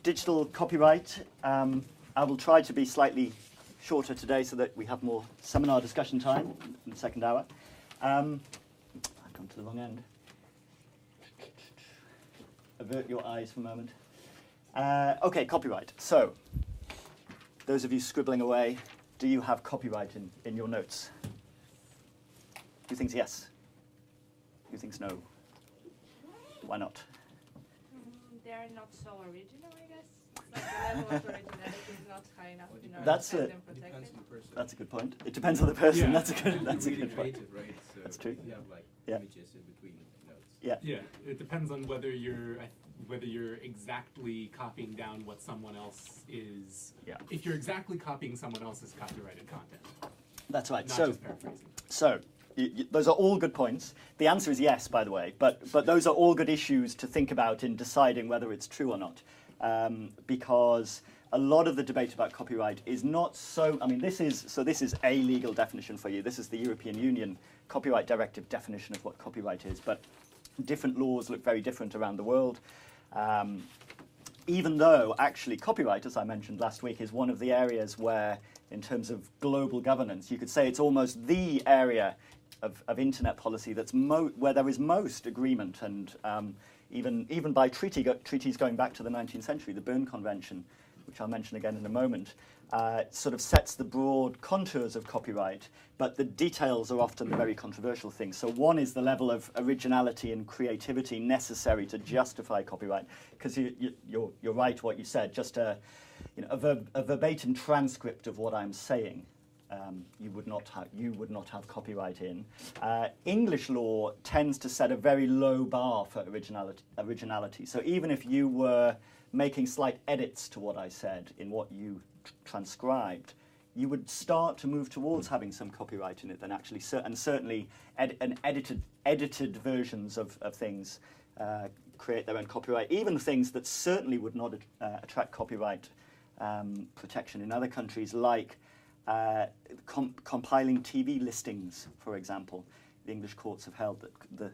Digital copyright. I will try to be slightly shorter today so that we have more seminar discussion time in the second hour. I've come to the wrong end. Avert your eyes for a moment. Okay, copyright. So, those of you scribbling away, do you have copyright in your notes? Who thinks yes? Who thinks no? Why not? They're not so original, I guess. Like the level of originality is not high enough in order That's to have it. them protected. That's a good point. It depends on the person. Yeah. That's a good. That's a really good point. creative, right? So That's true. You have like Yeah. images in between notes. Yeah. Yeah, it depends on whether you're exactly copying down what someone else is. Yeah. If you're exactly copying someone else's copyrighted content, That's right. not So, just paraphrasing. so those are all good points. The answer is yes, by the way. But those are all good issues to think about in deciding whether it's true or not, because a lot of the debate about copyright is not so. I mean, this is a legal definition for you. This is the European Union Copyright Directive definition of what copyright is. But different laws look very different around the world. Even though actually copyright, as I mentioned last week, is one of the areas where, in terms of global governance, you could say it's almost the area of internet policy that's where there is most agreement, and even by treaties going back to the 19th century, the Berne Convention, which I'll mention again in a moment, sort of sets the broad contours of copyright, but the details are often the very controversial things. So one is the level of originality and creativity necessary to justify copyright, because you're right what you said, just a verbatim transcript of what I'm saying. You would not have copyright in. English law tends to set a very low bar for originality. So even if you were making slight edits to what I said in what you transcribed, you would start to move towards having some copyright in it. Then actually, and certainly, edited versions of things create their own copyright. Even things that certainly would not attract copyright protection in other countries, like compiling TV listings, for example. The English courts have held that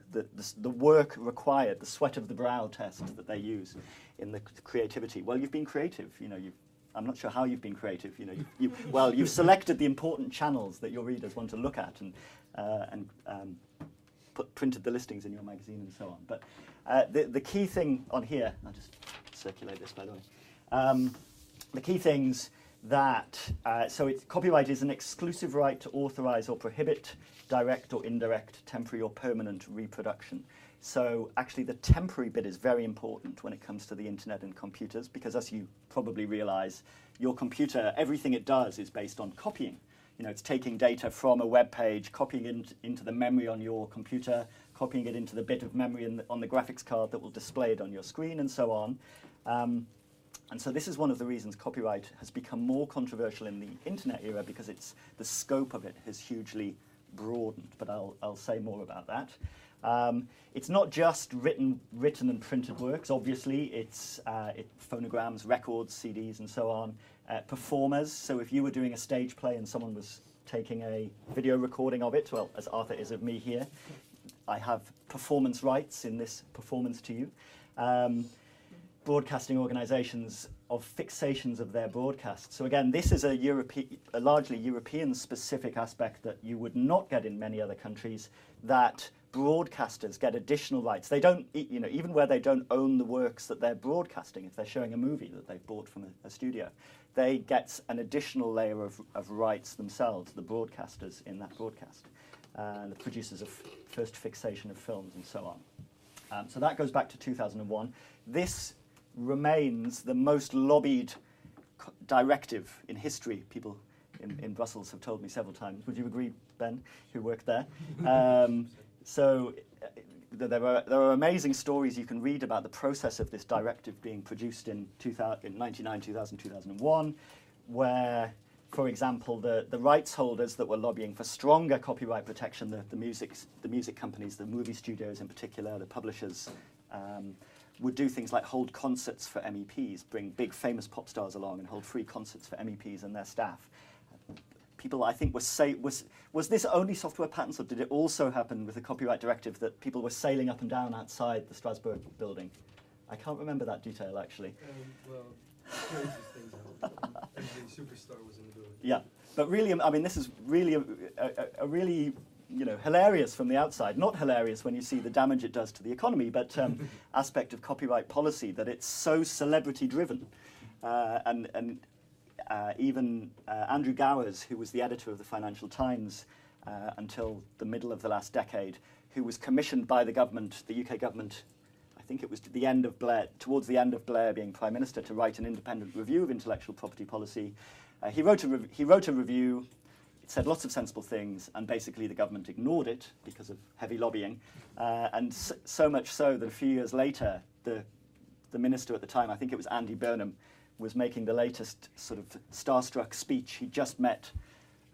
the work required, the sweat of the brow test that they use in the creativity. Well, you've been creative. I'm not sure how you've been creative. You've selected the important channels that your readers want to look at, and printed the listings in your magazine and so on. But the key thing on here, I'll just circulate this, by the way. The key things that, copyright is an exclusive right to authorize or prohibit direct or indirect, temporary or permanent reproduction. So actually the temporary bit is very important when it comes to the internet and computers, because as you probably realize, your computer, everything it does is based on copying. It's taking data from a web page, copying it into the memory on your computer, copying it into the bit of memory on the graphics card that will display it on your screen, and so on. And so this is one of the reasons copyright has become more controversial in the internet era, because the scope of it has hugely broadened. But I'll say more about that. It's not just written and printed works. Obviously, it's phonograms, records, CDs, and so on. Performers. So if you were doing a stage play and someone was taking a video recording of it, well, as Arthur is of me here, I have performance rights in this performance to you. Broadcasting organisations of fixations of their broadcasts. So again, this is a largely European-specific aspect that you would not get in many other countries, that broadcasters get additional rights. They don't, even where they don't own the works that they're broadcasting, if they're showing a movie that they've bought from a studio, they get an additional layer of rights themselves, the broadcasters in that broadcast, the producers of first fixation of films and so on. So that goes back to 2001. This remains the most lobbied directive in history. People in Brussels have told me several times. Would you agree, Ben, who worked there? So there are amazing stories you can read about the process of this directive being produced in 1999, 2000, 2001, where, for example, the rights holders that were lobbying for stronger copyright protection, the music companies, the movie studios in particular, the publishers, would do things like hold concerts for MEPs, bring big famous pop stars along and hold free concerts for MEPs and their staff. People, I think, was this only software patents, or did it also happen with the copyright directive that people were sailing up and down outside the Strasbourg building I can't remember that detail actually. Well, craziest things happened. MJ Superstar was in the building. Yeah, but really, I mean, this is really a really, hilarious from the outside. Not hilarious when you see the damage it does to the economy, but aspect of copyright policy that it's so celebrity-driven. Even Andrew Gowers, who was the editor of the Financial Times until the middle of the last decade, who was commissioned by the government, the UK government, I think it was towards the end of Blair being Prime Minister, to write an independent review of intellectual property policy. He wrote a review. It said lots of sensible things, and basically the government ignored it because of heavy lobbying, and so much so that a few years later, the minister at the time, I think it was Andy Burnham, was making the latest sort of starstruck speech. He just met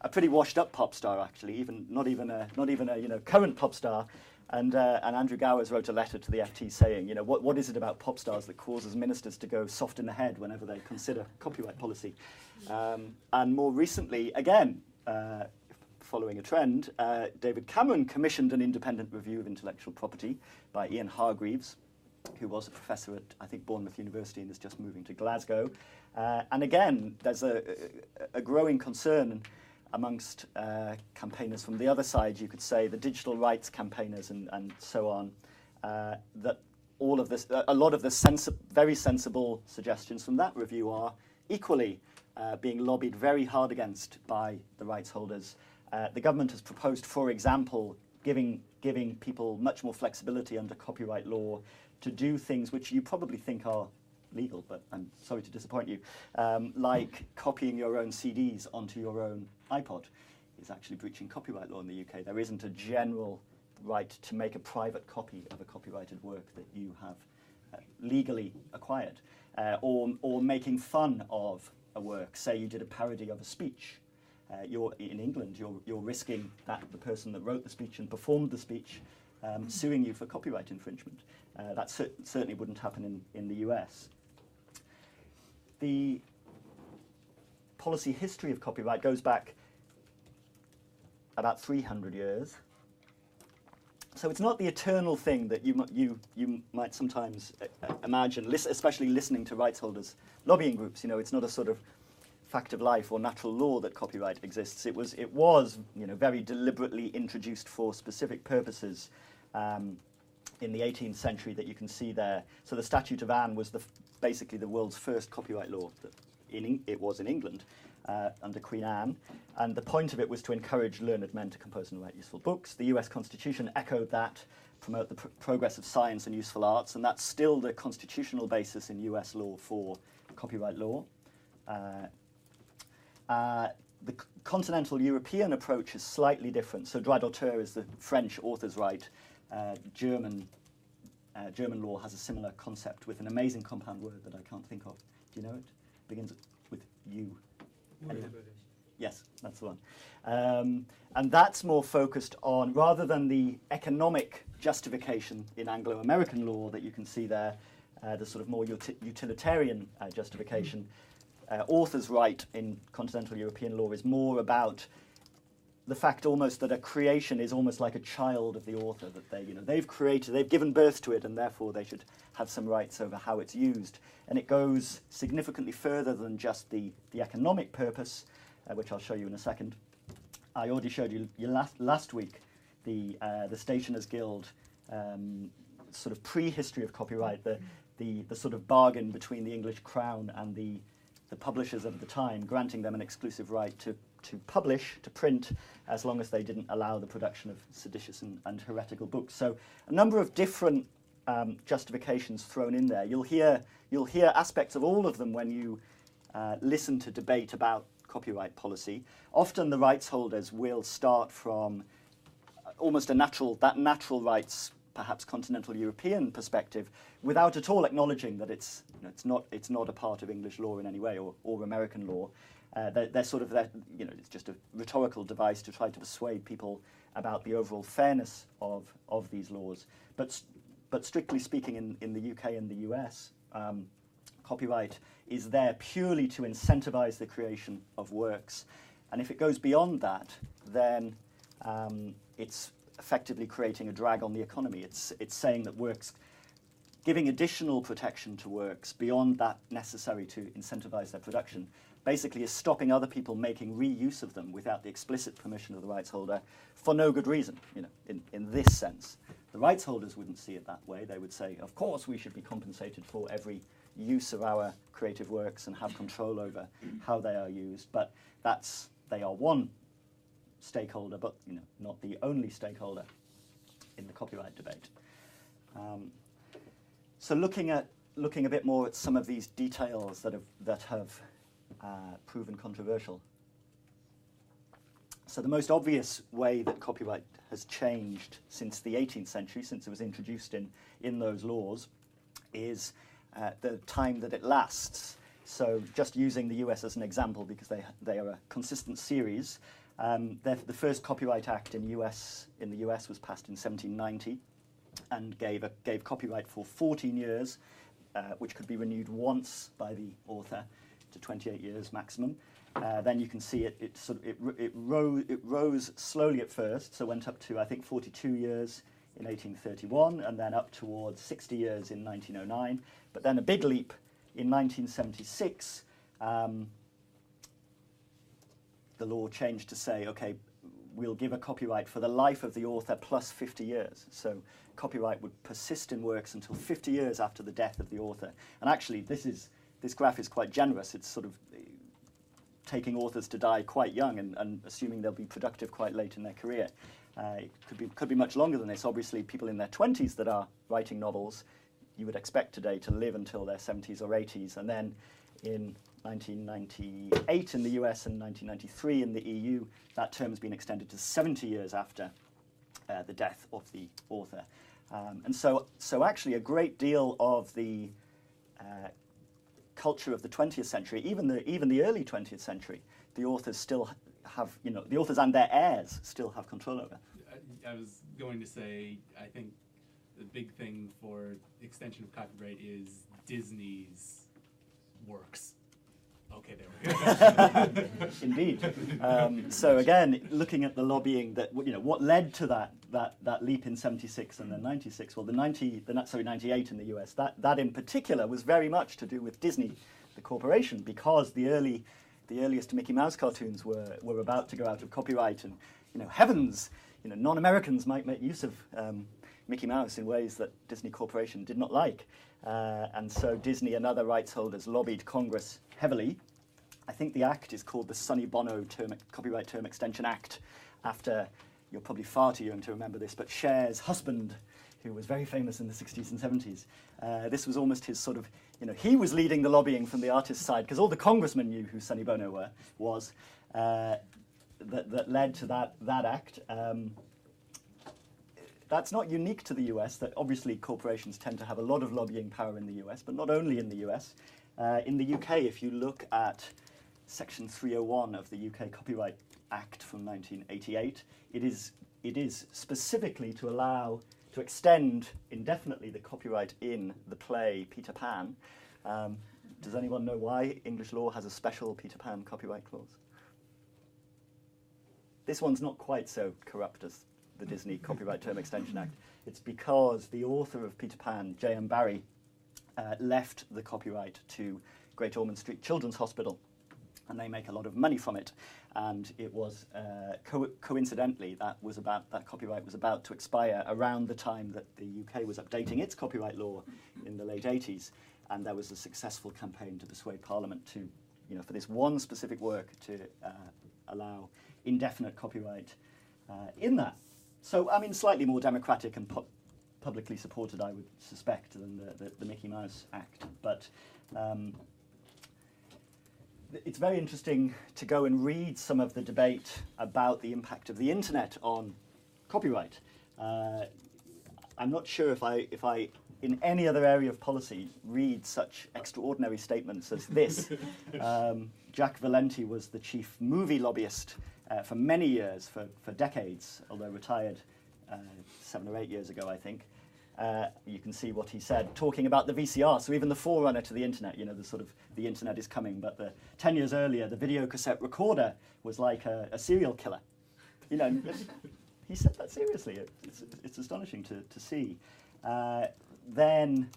a pretty washed-up pop star, actually, not even a current pop star. And Andrew Gowers wrote a letter to the FT saying, what is it about pop stars that causes ministers to go soft in the head whenever they consider copyright policy? And more recently, again, following a trend, David Cameron commissioned an independent review of intellectual property by Ian Hargreaves, who was a professor at, I think, Bournemouth University and is just moving to Glasgow. And again, there's a growing concern amongst campaigners from the other side, you could say, the digital rights campaigners and so on, that all of this, a lot of the very sensible suggestions from that review are equally being lobbied very hard against by the rights holders. The government has proposed, for example, giving people much more flexibility under copyright law to do things which you probably think are legal, but I'm sorry to disappoint you, like copying your own CDs onto your own iPod is actually breaching copyright law in the UK. There isn't a general right to make a private copy of a copyrighted work that you have legally acquired, or making fun of a work. Say you did a parody of a speech. In England, you're risking that the person that wrote the speech and performed the speech suing you for copyright infringement. That certainly wouldn't happen in the US. The policy history of copyright goes back about 300 years. So it's not the eternal thing that you might sometimes imagine, especially listening to rights holders' lobbying groups. It's not a sort of fact of life or natural law that copyright exists. It was very deliberately introduced for specific purposes in the 18th century that you can see there. So the Statute of Anne was basically the world's first copyright law. It was in England under Queen Anne, and the point of it was to encourage learned men to compose and write useful books. The US Constitution echoed that, promote the progress of science and useful arts, and that's still the constitutional basis in US law for copyright law. The continental European approach is slightly different. So droit d'auteur is the French author's right. German law has a similar concept with an amazing compound word that I can't think of. Do you know it? Begins with U. Yes, that's the one. And that's more focused on, rather than the economic justification in Anglo-American law that you can see there, the sort of more utilitarian justification. Author's right in continental European law is more about the fact almost that a creation is almost like a child of the author, that they've given birth to it, and therefore they should have some rights over how it's used. And it goes significantly further than just the economic purpose, which I'll show you in a second. I already showed you last week the Stationers Guild sort of prehistory of copyright, the sort of bargain between the English Crown and the publishers of the time, granting them an exclusive right to publish, to print, as long as they didn't allow the production of seditious and heretical books. So a number of different justifications thrown in there. You'll hear aspects of all of them when you listen to debate about copyright policy. Often the rights holders will start from almost that natural rights, perhaps continental European perspective, without at all acknowledging that it's not a part of English law in any way, or American law. They're sort of it's just a rhetorical device to try to persuade people about the overall fairness of these laws. But strictly speaking, in the UK and the US, copyright is there purely to incentivize the creation of works, and if it goes beyond that, then it's effectively creating a drag on the economy. It's saying that works giving additional protection to works beyond that necessary to incentivize their production basically is stopping other people making reuse of them without the explicit permission of the rights holder for no good reason, in this sense. The rights holders wouldn't see it that way. They would say, of course we should be compensated for every use of our creative works and have control over how they are used, but they are one stakeholder, but not the only stakeholder in the copyright debate. So looking a bit more at some of these details that have proven controversial. So the most obvious way that copyright has changed since the 18th century, since it was introduced in those laws, is the time that it lasts. So just using the US as an example, because they are a consistent series, the first Copyright Act in the US was passed in 1790 and gave copyright for 14 years, which could be renewed once by the author to 28 years maximum. Then you can see it rose slowly at first, so went up to, I think, 42 years in 1831, and then up towards 60 years in 1909. But then a big leap in 1976. The law changed to say, okay, we'll give a copyright for the life of the author plus 50 years. So copyright would persist in works until 50 years after the death of the author. And actually, this graph is quite generous. It's sort of taking authors to die quite young and assuming they'll be productive quite late in their career. It could be much longer than this. Obviously, people in their 20s that are writing novels, you would expect today to live until their 70s or 80s. And then in 1998 in the US and 1993 in the EU, that term has been extended to 70 years after the death of the author. And so actually a great deal of the culture of the 20th century, even the early 20th century, the authors still have, the authors and their heirs still have control over. I was going to say, I think the big thing for extension of copyright is Disney's works. Okay, there we go. Indeed. So again, looking at the lobbying that what led to that leap in '76 and then '96. Well, 98 in the US. That in particular was very much to do with Disney, the corporation, because the earliest Mickey Mouse cartoons were about to go out of copyright, and heavens, non-Americans might make use of Mickey Mouse in ways that Disney Corporation did not like. And so Disney and other rights holders lobbied Congress heavily. I think the act is called the Sonny Bono Copyright Term Extension Act, after, you're probably far too young to remember this, but Cher's husband, who was very famous in the 60s and 70s. This was almost his sort of, he was leading the lobbying from the artist side, because all the congressmen knew who Sonny Bono was, that led to that act. That's not unique to the US, that obviously corporations tend to have a lot of lobbying power in the US, but not only in the US. In the UK, if you look at Section 301 of the UK Copyright Act from 1988, it is specifically to extend indefinitely the copyright in the play Peter Pan. Does anyone know why English law has a special Peter Pan copyright clause? This one's not quite so corrupt as the Disney Copyright Term Extension Act. It's because the author of Peter Pan, J.M. Barrie, left the copyright to Great Ormond Street Children's Hospital, and they make a lot of money from it. And it was coincidentally that copyright was about to expire around the time that the UK was updating its copyright law in the late 80s, and there was a successful campaign to persuade Parliament to, for this one specific work to allow indefinite copyright in that. So, I mean, slightly more democratic and publicly supported, I would suspect, than the Mickey Mouse Act. But it's very interesting to go and read some of the debate about the impact of the internet on copyright. I'm not sure if I, in any other area of policy, read such extraordinary statements as this. Jack Valenti was the chief movie lobbyist for many years, for decades, although retired 7 or 8 years ago, I think. You can see what he said, talking about the VCR, so even the forerunner to the internet, the internet is coming, but 10 years earlier, the video cassette recorder was like a serial killer. He said that seriously. It's astonishing to see. Then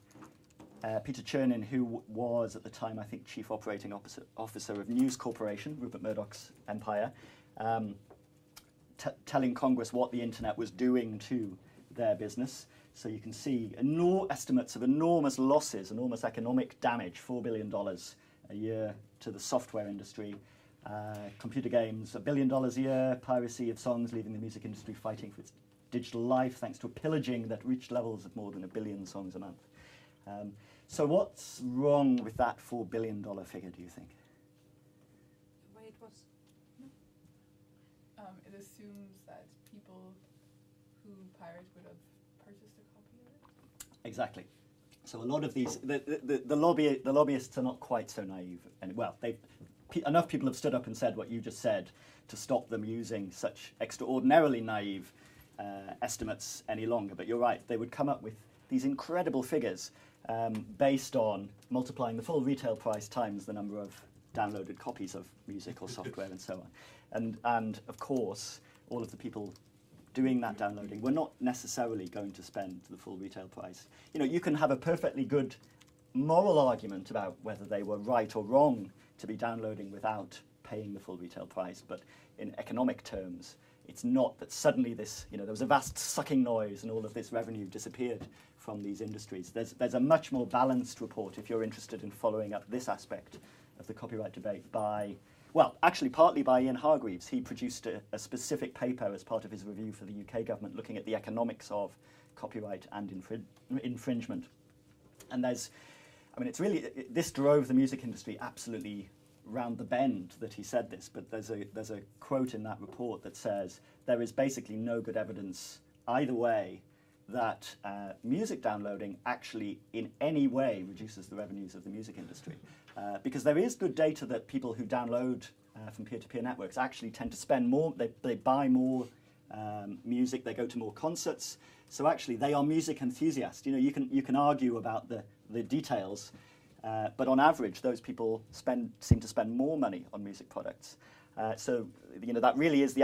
Peter Chernin, who was at the time, I think, Chief Operating Officer of News Corporation, Rupert Murdoch's empire, telling Congress what the internet was doing to their business. So you can see estimates of enormous losses, enormous economic damage, $4 billion a year to the software industry. Computer games, $1 billion a year, piracy of songs, leaving the music industry fighting for its digital life thanks to a pillaging that reached levels of more than 1 billion songs a month. So what's wrong with that $4 billion figure, do you think? The way it was. It assumes that people who pirate would have purchased a copy of it. Exactly. So a lot of these, the lobbyists are not quite so naive. And well, enough people have stood up and said what you just said to stop them using such extraordinarily naive estimates any longer. But you're right, they would come up with these incredible figures based on multiplying the full retail price times the number of downloaded copies of music or software and so on. And of course, all of the people doing that downloading were not necessarily going to spend the full retail price. You know, you can have a perfectly good moral argument about whether they were right or wrong to be downloading without paying the full retail price, but in economic terms, it's not that suddenly this, there was a vast sucking noise and all of this revenue disappeared from these industries. There's a much more balanced report, if you're interested in following up this aspect of the copyright debate, actually partly by Ian Hargreaves. He produced a specific paper as part of his review for the UK government looking at the economics of copyright and infringement. And this drove the music industry absolutely round the bend that he said this, but there's a quote in that report that says there is basically no good evidence either way that music downloading actually in any way reduces the revenues of the music industry. Because there is good data that people who download from peer-to-peer networks actually tend to spend more, they buy more music, they go to more concerts, so actually they are music enthusiasts. You can argue about the details, but on average those people seem to spend more money on music products. So that really is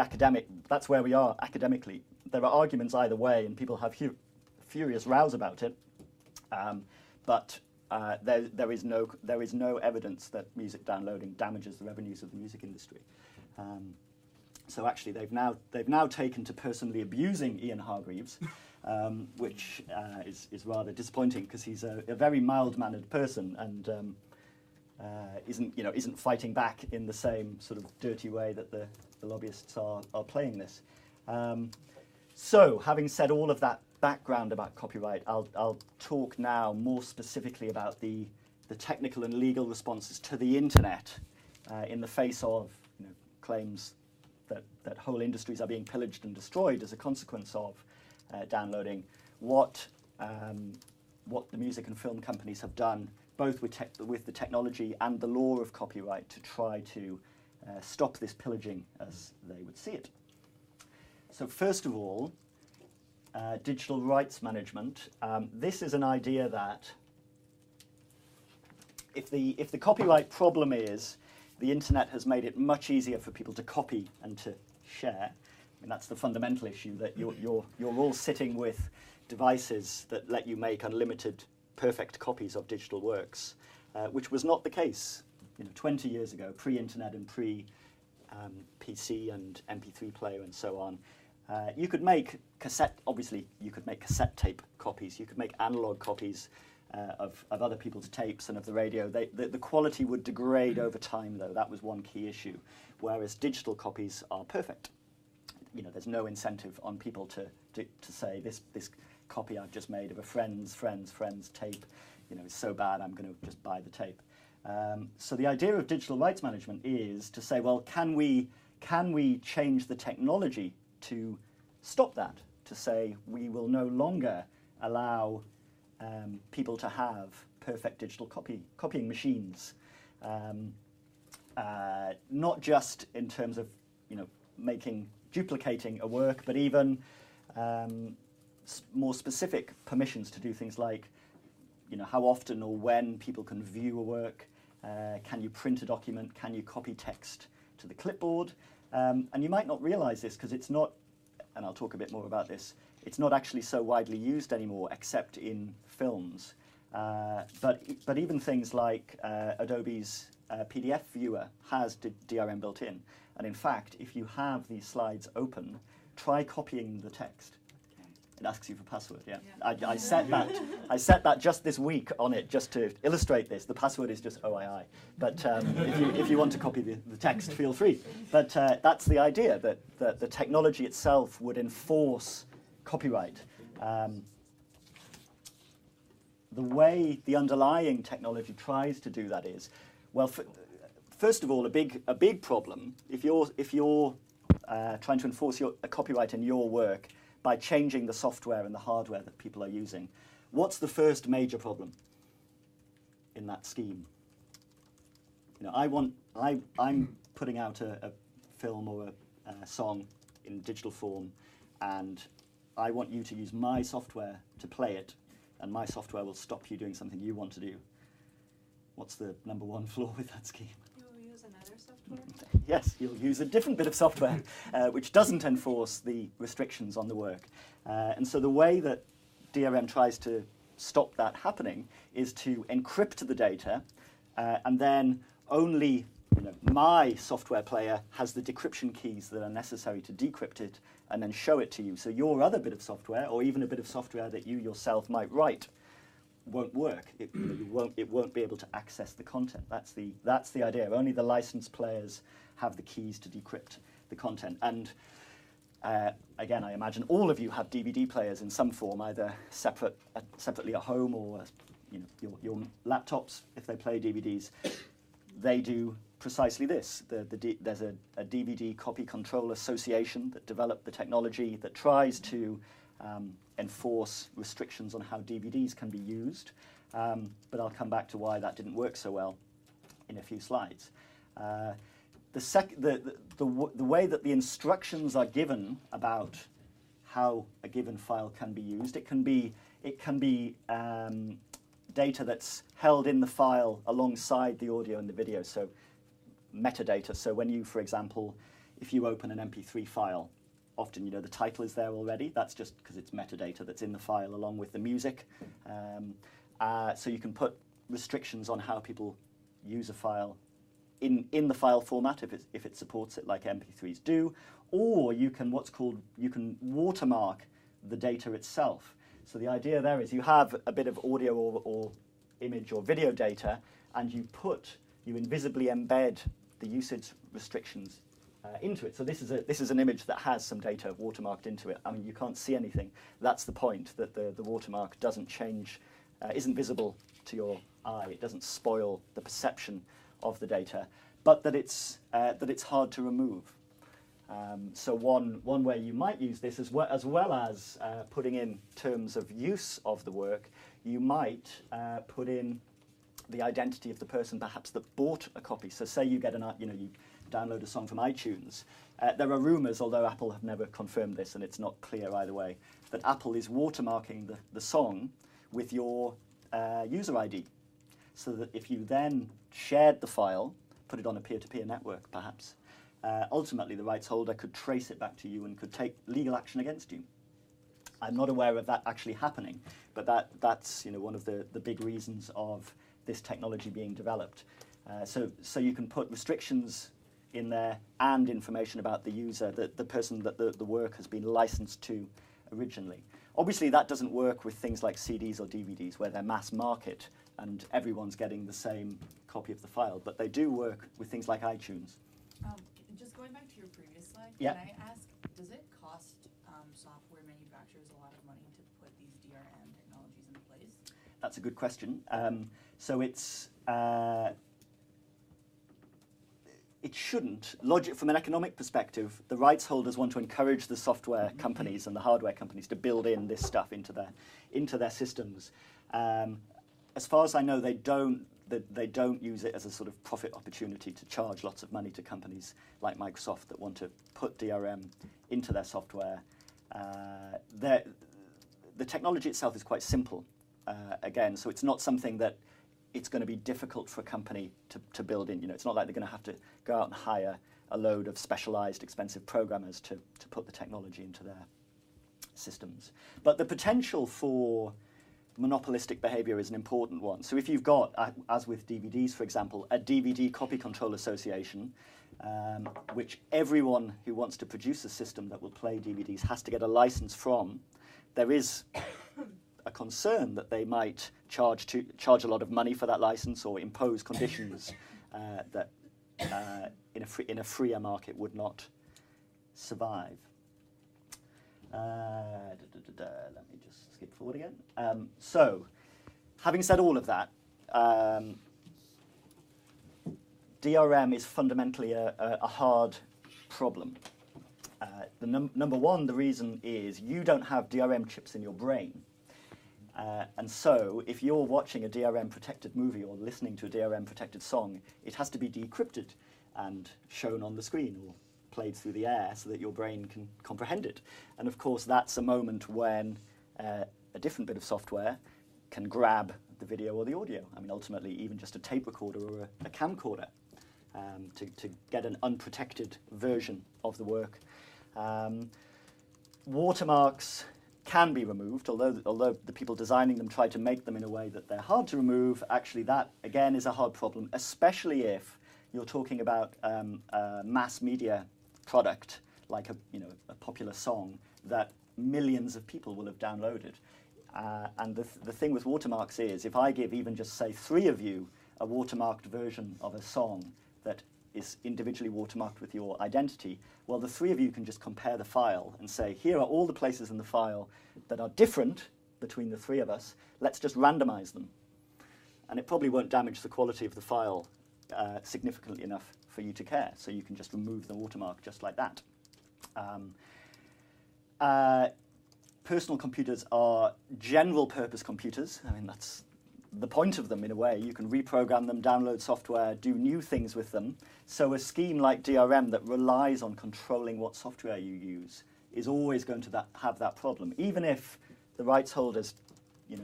that's where we are academically. There are arguments either way, and people have furious rows about it. But there is no evidence that music downloading damages the revenues of the music industry. So actually, they've now taken to personally abusing Ian Hargreaves, which is rather disappointing because he's a very mild-mannered person and isn't fighting back in the same sort of dirty way that the lobbyists are playing this. So, having said all of that background about copyright, I'll talk now more specifically about the technical and legal responses to the internet in the face of claims that whole industries are being pillaged and destroyed as a consequence of downloading. What the music and film companies have done, both with the technology and the law of copyright, to try to stop this pillaging as they would see it. So first of all, digital rights management. This is an idea that if the copyright problem is the internet has made it much easier for people to copy and to share, I mean, that's the fundamental issue, that you're all sitting with devices that let you make unlimited perfect copies of digital works, which was not the case 20 years ago, pre-internet and pre-PC and MP3 player and so on. You could make cassette tape copies, you could make analog copies of other people's tapes and of the radio. The quality would degrade over time, though. That was one key issue, whereas digital copies are perfect. There's no incentive on people to say this copy I've just made of a friend's tape, is so bad I'm going to just buy the tape. So the idea of digital rights management is to say, well, can we change the technology to stop that? To say we will no longer allow people to have perfect digital copying machines, not just in terms of duplicating a work, but even more specific permissions to do things like how often or when people can view a work, can you print a document, can you copy text to the clipboard, and you might not realize this because it's not, and I'll talk a bit more about this, it's not actually so widely used anymore except in films. But even things like Adobe's PDF viewer has DRM built in. And in fact, if you have these slides open, try copying the text. It asks you for password, yeah. I set that just this week on it just to illustrate this. The password is just OII. But if you want to copy the text, feel free. But that's the idea, that the technology itself would enforce copyright. The way the underlying technology tries to do that is, well, first of all, a big problem, if you're trying to enforce a copyright in your work, by changing the software and the hardware that people are using. What's the first major problem in that scheme? You know, I'm putting out a film or a song in digital form, and I want you to use my software to play it, and my software will stop you doing something you want to do. What's the number one flaw with that scheme? You'll use another software? Yes, you'll use a different bit of software which doesn't enforce the restrictions on the work. And so the way that DRM tries to stop that happening is to encrypt the data, and then only my software player has the decryption keys that are necessary to decrypt it and then show it to you. So your other bit of software, or even a bit of software that you yourself might write, won't work. It won't be able to access the content. That's the idea. Only the licensed players have the keys to decrypt the content. And again, I imagine all of you have DVD players in some form, either separately at home or your laptops, if they play DVDs. They do precisely this. There's a DVD Copy Control Association that developed the technology that tries to enforce restrictions on how DVDs can be used, but I'll come back to why that didn't work so well in a few slides. The way that the instructions are given about how a given file can be used, it can be data that's held in the file alongside the audio and the video, so metadata. So when you, for example, if you open an MP3 file, often the title is there already. That's just because it's metadata that's in the file along with the music. So you can put restrictions on how people use a file in the file format if it supports it, like MP3s do, or you can watermark the data itself. So the idea there is you have a bit of audio or image or video data, and you invisibly embed the usage restrictions into it. So this is an image that has some data watermarked into it. I mean, you can't see anything. That's the point, that the watermark doesn't change, isn't visible to your eye. It doesn't spoil the perception of the data, but that it's hard to remove. So one way you might use this, as well as putting in terms of use of the work, you might put in the identity of the person perhaps that bought a copy. So say you get you download a song from iTunes. There are rumours, although Apple have never confirmed this, and it's not clear either way, that Apple is watermarking the song with your user ID, so that if you then shared the file, put it on a peer-to-peer network perhaps, ultimately the rights holder could trace it back to you and could take legal action against you. I'm not aware of that actually happening, but that's one of the big reasons of this technology being developed. So you can put restrictions in there and information about the user, the person that the work has been licensed to originally. Obviously that doesn't work with things like CDs or DVDs where they're mass market and everyone's getting the same copy of the file, but they do work with things like iTunes. Just going back to your previous slide, Yeah. Can I ask, does it cost software manufacturers a lot of money to put these DRM technologies in place? That's a good question. So it shouldn't. From an economic perspective, the rights holders want to encourage the software companies and the hardware companies to build in this stuff into their systems. As far as I know, they don't use it as a sort of profit opportunity to charge lots of money to companies like Microsoft that want to put DRM into their software. The technology itself is quite simple, again, so it's not something that it's going to be difficult for a company to build in. It's not like they're going to have to go out and hire a load of specialized, expensive programmers to put the technology into their systems. But the potential for monopolistic behavior is an important one. So if you've got, as with DVDs, for example, a DVD Copy Control Association, which everyone who wants to produce a system that will play DVDs has to get a license from, there is a concern that they might charge a lot of money for that license or impose conditions that in a freer market would not survive. Let me just skip forward again. So, having said all of that, DRM is fundamentally a hard problem. Number one, the reason is you don't have DRM chips in your brain. And so, if you're watching a DRM-protected movie or listening to a DRM-protected song, it has to be decrypted and shown on the screen or played through the air so that your brain can comprehend it. And of course, that's a moment when a different bit of software can grab the video or the audio. I mean, ultimately, even just a tape recorder or a camcorder to get an unprotected version of the work. Watermarks can be removed, although the people designing them try to make them in a way that they're hard to remove. Actually, that, again, is a hard problem, especially if you're talking about a mass media product, like a popular song that millions of people will have downloaded. And the thing with watermarks is, if I give even just, say, 3 of you a watermarked version of a song that is individually watermarked with your identity, well, the 3 of you can just compare the file and say, here are all the places in the file that are different between the 3 of us. Let's just randomize them. And it probably won't damage the quality of the file significantly enough for you to care. So you can just remove the watermark just like that. Personal computers are general purpose computers. I mean, that's the point of them in a way. You can reprogram them, download software, do new things with them. So a scheme like DRM that relies on controlling what software you use is always going to have that problem. Even if the rights holders,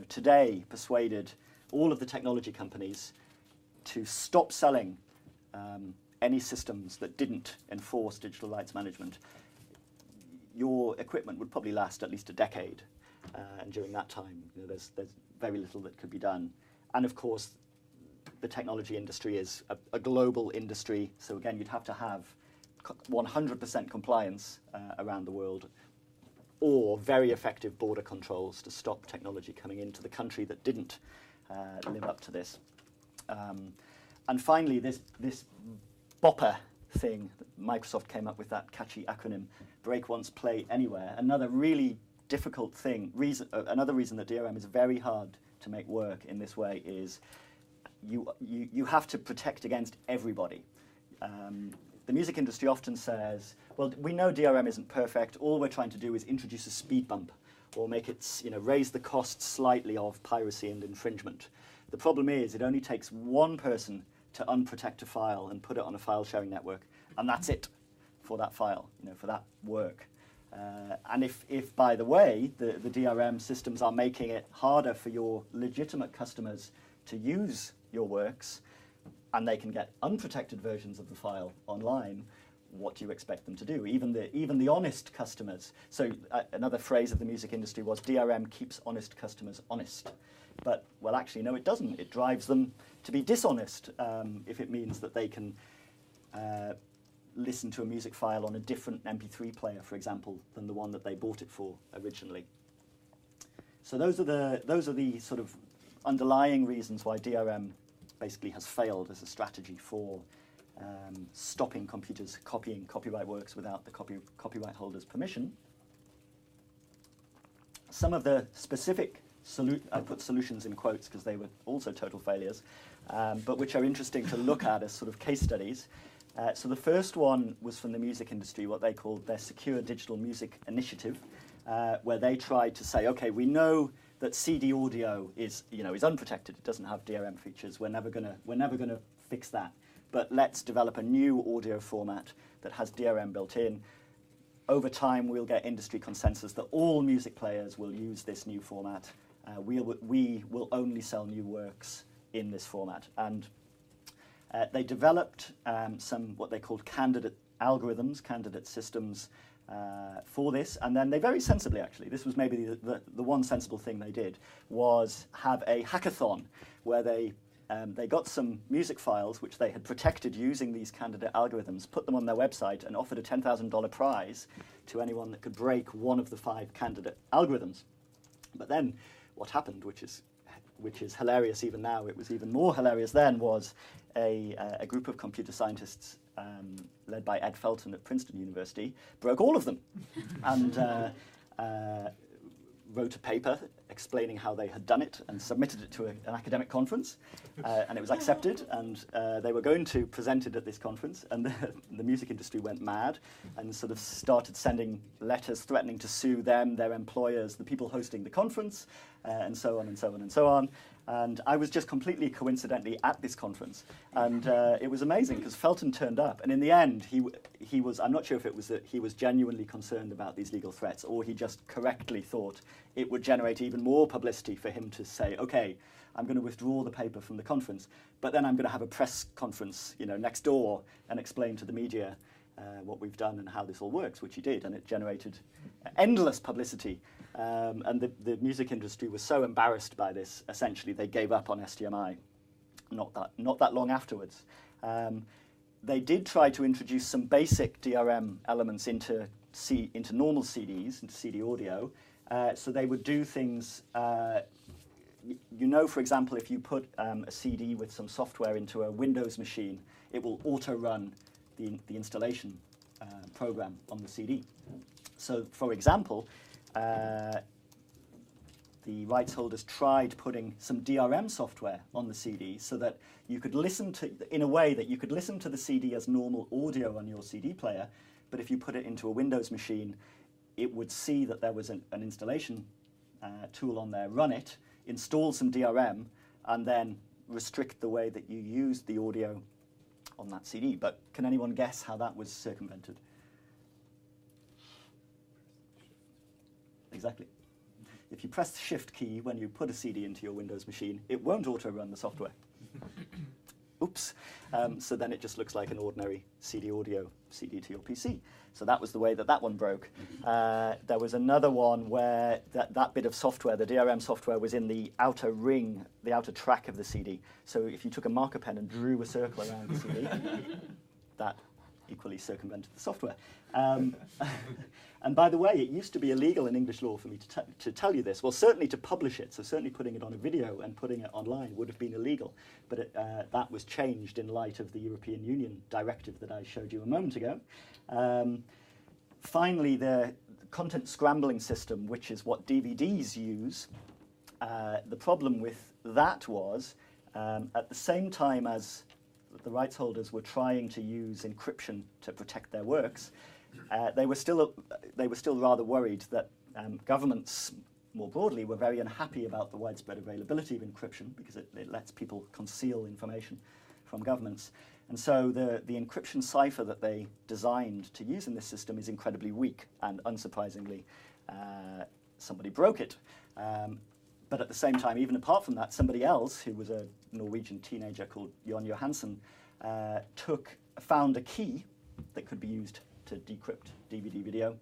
today persuaded all of the technology companies to stop selling any systems that didn't enforce digital rights management, your equipment would probably last at least a decade. And during that time, there's very little that could be done. And of course, the technology industry is a global industry. So again, you'd have to have 100% compliance around the world, or very effective border controls to stop technology coming into the country that didn't live up to this. And finally, this BOPA thing, Microsoft came up with that catchy acronym, Break Once, Play Anywhere. Another really difficult another reason that DRM is very hard to make work in this way is you have to protect against everybody. The music industry often says, well, we know DRM isn't perfect. All we're trying to do is introduce a speed bump or make it, raise the cost slightly of piracy and infringement. The problem is it only takes one person to unprotect a file and put it on a file sharing network, and that's it for that file, for that work. And if, by the way, the DRM systems are making it harder for your legitimate customers to use your works, and they can get unprotected versions of the file online, what do you expect them to do? Even the honest customers. So another phrase of the music industry was DRM keeps honest customers honest. But, well, actually, no, it doesn't. It drives them to be dishonest if it means that they can listen to a music file on a different MP3 player, for example, than the one that they bought it for originally. So those are the sort of underlying reasons why DRM basically has failed as a strategy for stopping computers copying copyright works without the copyright holder's permission. Some of the specific I put solutions in quotes because they were also total failures, but which are interesting to look at as sort of case studies. So the first one was from the music industry, what they called their Secure Digital Music Initiative, where they tried to say, okay, we know that CD audio is unprotected. It doesn't have DRM features. We're never gonna fix that. But let's develop a new audio format that has DRM built in. Over time, we'll get industry consensus that all music players will use this new format. We will only sell new works in this format. And They developed some what they called candidate algorithms, candidate systems for this, and then they very sensibly, actually, this was maybe the one sensible thing they did, was have a hackathon where they got some music files which they had protected using these candidate algorithms, put them on their website, and offered a $10,000 prize to anyone that could break one of the 5 candidate algorithms. But then what happened, which is hilarious even now, it was even more hilarious then, was a group of computer scientists led by Ed Felton at Princeton University broke all of them and wrote a paper explaining how they had done it and submitted it to an academic conference, and it was accepted, and they were going to present it at this conference, and the music industry went mad and sort of started sending letters threatening to sue them, their employers, the people hosting the conference, and so on and so on and so on. And I was just completely coincidentally at this conference, and it was amazing because Felton turned up, and in the end he was, I'm not sure if it was that he was genuinely concerned about these legal threats or he just correctly thought it would generate even more publicity for him to say, okay, I'm going to withdraw the paper from the conference, but then I'm going to have a press conference, next door and explain to the media what we've done and how this all works, which he did, and it generated endless publicity. And the music industry was so embarrassed by this, essentially they gave up on SDMI not that long afterwards. They did try to introduce some basic DRM elements into normal CDs, into CD audio. So they would do things, for example, if you put a CD with some software into a Windows machine, it will auto-run the installation program on the CD. So, for example, the rights holders tried putting some DRM software on the CD so that you could listen to, in a way that you could listen to the CD as normal audio on your CD player, but if you put it into a Windows machine, it would see that there was an installation tool on there, run it, install some DRM, and then restrict the way that you use the audio on that CD. But can anyone guess how that was circumvented? Exactly. If you press the Shift key when you put a CD into your Windows machine, it won't auto-run the software. Oops. So then it just looks like an ordinary CD audio CD to your PC. So that was the way that one broke. There was another one where that bit of software, the DRM software, was in the outer ring, the outer track of the CD. So if you took a marker pen and drew a circle around the CD, that equally circumvented the software. And by the way, it used to be illegal in English law for me to tell you this. Well, certainly to publish it, so certainly putting it on a video and putting it online would have been illegal. But that was changed in light of the European Union directive that I showed you a moment ago. Finally, the content scrambling system, which is what DVDs use, the problem with that was at the same time as the rights holders were trying to use encryption to protect their works, they were still rather worried that governments more broadly were very unhappy about the widespread availability of encryption because it lets people conceal information from governments. And so the encryption cipher that they designed to use in this system is incredibly weak, and unsurprisingly, somebody broke it. But at the same time, even apart from that, somebody else, who was a Norwegian teenager called Jon Johansen, found a key that could be used to decrypt DVD video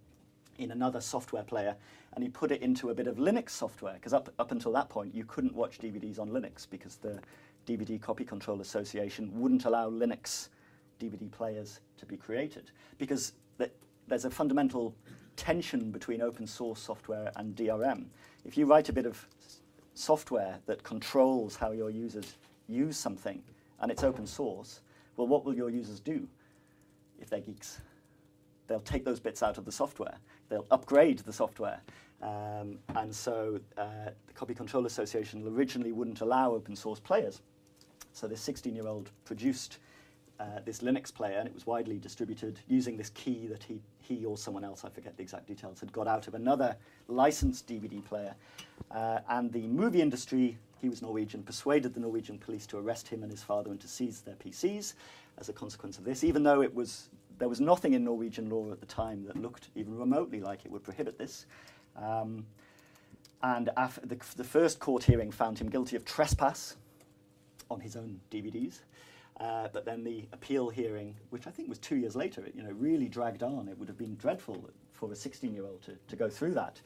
in another software player, and he put it into a bit of Linux software, because up until that point you couldn't watch DVDs on Linux because the DVD Copy Control Association wouldn't allow Linux DVD players to be created, because there's a fundamental tension between open source software and DRM. If you write a bit of software that controls how your users use something and it's open source, well, what will your users do if they're geeks? They'll take those bits out of the software. They'll upgrade the software. And so the Copy Control Association originally wouldn't allow open source players. So this 16-year-old produced this Linux player, and it was widely distributed using this key that he or someone else, I forget the exact details, had got out of another licensed DVD player. And the movie industry, he was Norwegian, persuaded the Norwegian police to arrest him and his father and to seize their PCs as a consequence of this, even though there was nothing in Norwegian law at the time that looked even remotely like it would prohibit this. And the first court hearing found him guilty of trespass on his own DVDs. But then the appeal hearing, which I think was 2 years later, it, really dragged on. It would have been dreadful for a 16-year-old to go through that.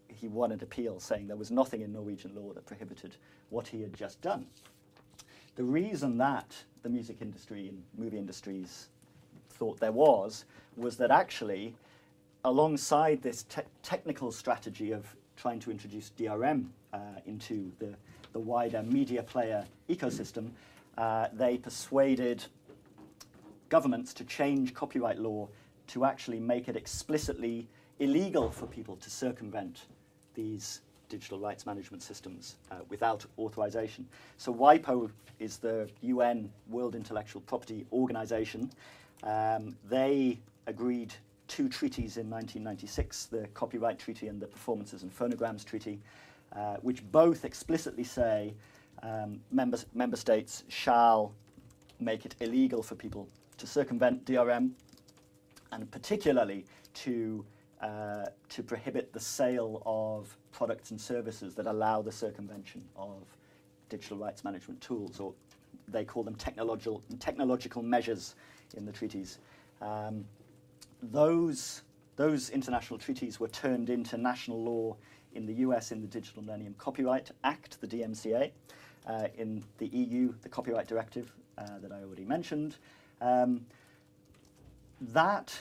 He won an appeal saying there was nothing in Norwegian law that prohibited what he had just done. The reason that the music industry and movie industries thought there was that actually, alongside this technical strategy of trying to introduce DRM into the wider media player ecosystem, they persuaded governments to change copyright law to actually make it explicitly illegal for people to circumvent these digital rights management systems without authorization. So WIPO is the UN World Intellectual Property Organization. They agreed 2 treaties in 1996, the Copyright Treaty and the Performances and Phonograms Treaty, which both explicitly say member states shall make it illegal for people to circumvent DRM, and particularly to prohibit the sale of products and services that allow the circumvention of digital rights management tools, or they call them technological measures in the treaties. Those international treaties were turned into national law in the US in the Digital Millennium Copyright Act, the DMCA, in the EU, the Copyright Directive that I already mentioned. That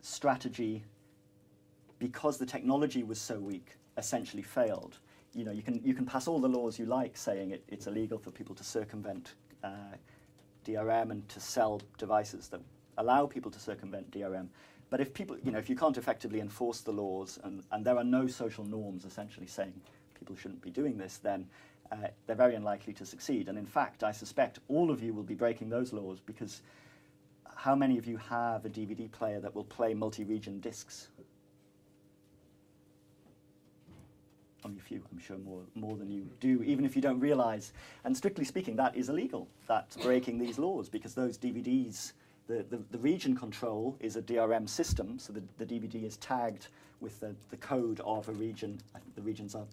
strategy, because the technology was so weak, essentially failed. You can pass all the laws you like saying it's illegal for people to circumvent DRM and to sell devices that allow people to circumvent DRM. But if people, if you can't effectively enforce the laws and there are no social norms essentially saying people shouldn't be doing this, then they're very unlikely to succeed. And in fact, I suspect all of you will be breaking those laws, because how many of you have a DVD player that will play multi-region discs? Only a few, I'm sure more than you do, even if you don't realize. And strictly speaking, that is illegal. That's breaking these laws, because those DVDs, the region control is a DRM system, so the DVD is tagged with the code of a region. I think the regions are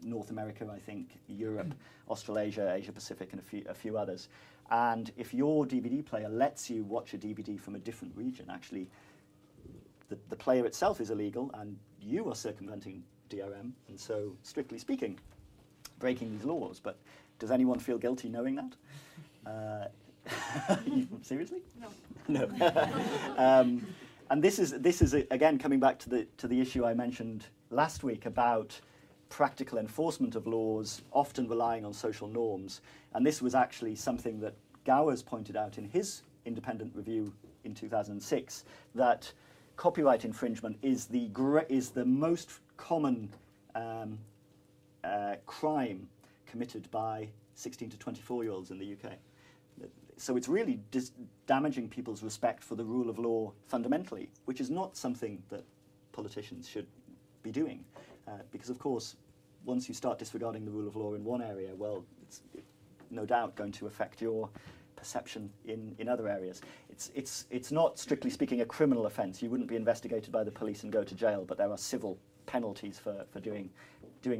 North America, I think, Europe, Australasia, Asia Pacific, and a few others. And if your DVD player lets you watch a DVD from a different region, actually the player itself is illegal and you are circumventing DRM, and so strictly speaking, breaking these laws. But does anyone feel guilty knowing that? Seriously? No. No. And this is again coming back to the issue I mentioned last week about practical enforcement of laws, often relying on social norms. And this was actually something that Gowers pointed out in his independent review in 2006, that copyright infringement is the most common crime committed by 16 to 24-year-olds in the UK. So it's really damaging people's respect for the rule of law fundamentally, which is not something that politicians should be doing. Because, of course, once you start disregarding the rule of law in one area, well, it's no doubt going to affect your perception in other areas. It's not, strictly speaking, a criminal offence. You wouldn't be investigated by the police and go to jail, but there are civil penalties for doing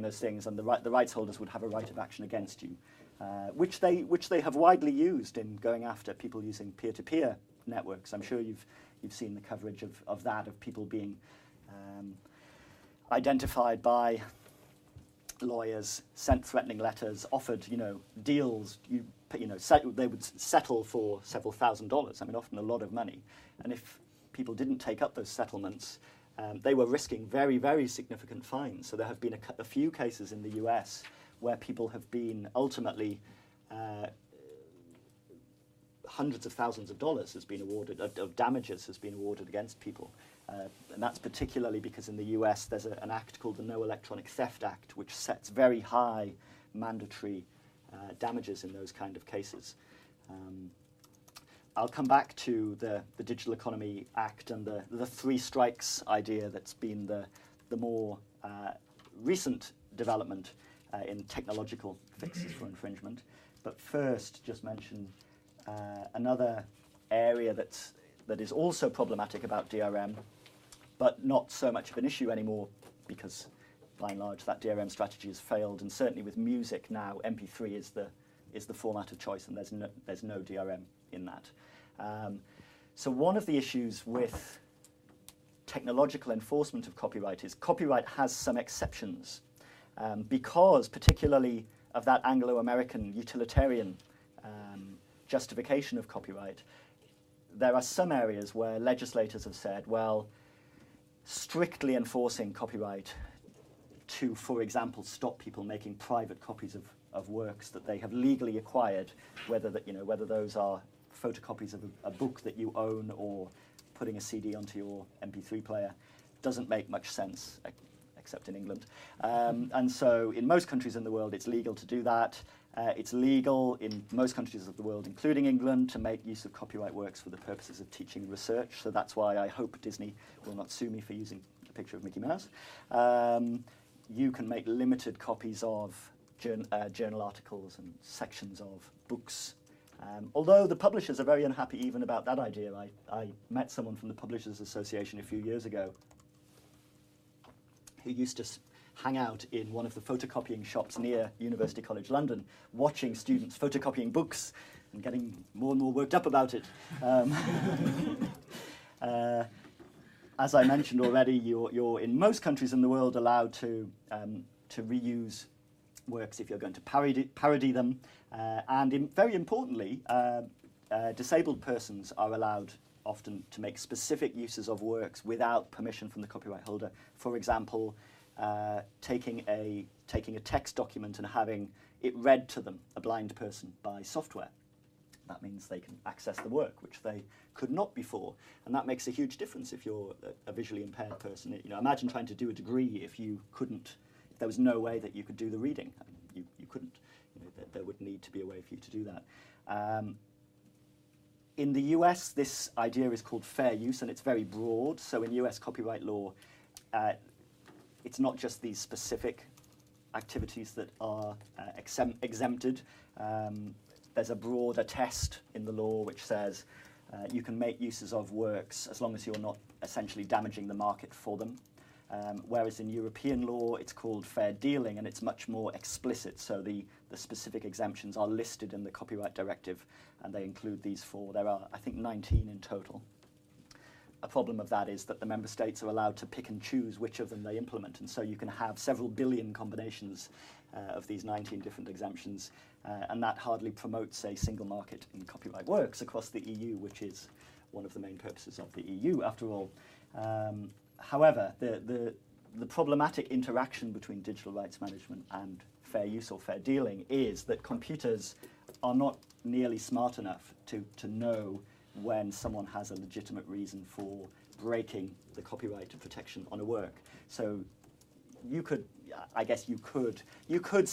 those things, and the rights holders would have a right of action against you, which they have widely used in going after people using peer-to-peer networks. I'm sure you've seen the coverage of that, of people being identified by lawyers, sent threatening letters, offered deals. They would settle for several $1,000s. I mean, often a lot of money. And if people didn't take up those settlements, they were risking very, very significant fines. So there have been a few cases in the US where people have been ultimately hundreds of thousands of dollars has been awarded, of damages has been awarded against people. And that's particularly because in the US there's an act called the No Electronic Theft Act, which sets very high mandatory damages in those kind of cases. I'll come back to the Digital Economy Act and the 3 strikes idea that's been the more recent development in technological fixes for infringement. But first, just mention another area that is also problematic about DRM, but not so much of an issue anymore, because by and large that DRM strategy has failed, and certainly with music now, MP3 is the format of choice, and there's no DRM in that. So one of the issues with technological enforcement of copyright is copyright has some exceptions, because particularly of that Anglo-American utilitarian justification of copyright. There are some areas where legislators have said, well, strictly enforcing copyright to, for example, stop people making private copies of works that they have legally acquired, whether those are photocopies of a book that you own or putting a CD onto your MP3 player, doesn't make much sense, except in England. And so in most countries in the world, it's legal to do that. It's legal in most countries of the world, including England, to make use of copyright works for the purposes of teaching and research. So that's why I hope Disney will not sue me for using a picture of Mickey Mouse. You can make limited copies of journal articles and sections of books. Although the publishers are very unhappy even about that idea. I met someone from the Publishers Association a few years ago who used to hang out in one of the photocopying shops near University College London, watching students photocopying books and getting more and more worked up about it. As I mentioned already, you're in most countries in the world allowed to reuse works if you're going to parody them. And very importantly, disabled persons are allowed often to make specific uses of works without permission from the copyright holder. For example, taking a text document and having it read to them, a blind person, by software. That means they can access the work, which they could not before. And that makes a huge difference if you're a visually impaired person. Imagine trying to do a degree if there was no way that you could do the reading. You couldn't. There would need to be a way for you to do that. In the US, this idea is called fair use, and it's very broad. So in US copyright law, it's not just these specific activities that are exempted. There's a broader test in the law which says you can make uses of works as long as you're not essentially damaging the market for them. Whereas in European law, it's called fair dealing, and it's much more explicit. So the specific exemptions are listed in the Copyright Directive, and they include these four. There are, I think, 19 in total. A problem of that is that the member states are allowed to pick and choose which of them they implement, and so you can have several billion combinations of these 19 different exemptions, and that hardly promotes a single market in copyright works across the EU, which is one of the main purposes of the EU, after all. However, the problematic interaction between digital rights management and fair use or fair dealing is that computers are not nearly smart enough to know when someone has a legitimate reason for breaking the copyright protection on a work. So you could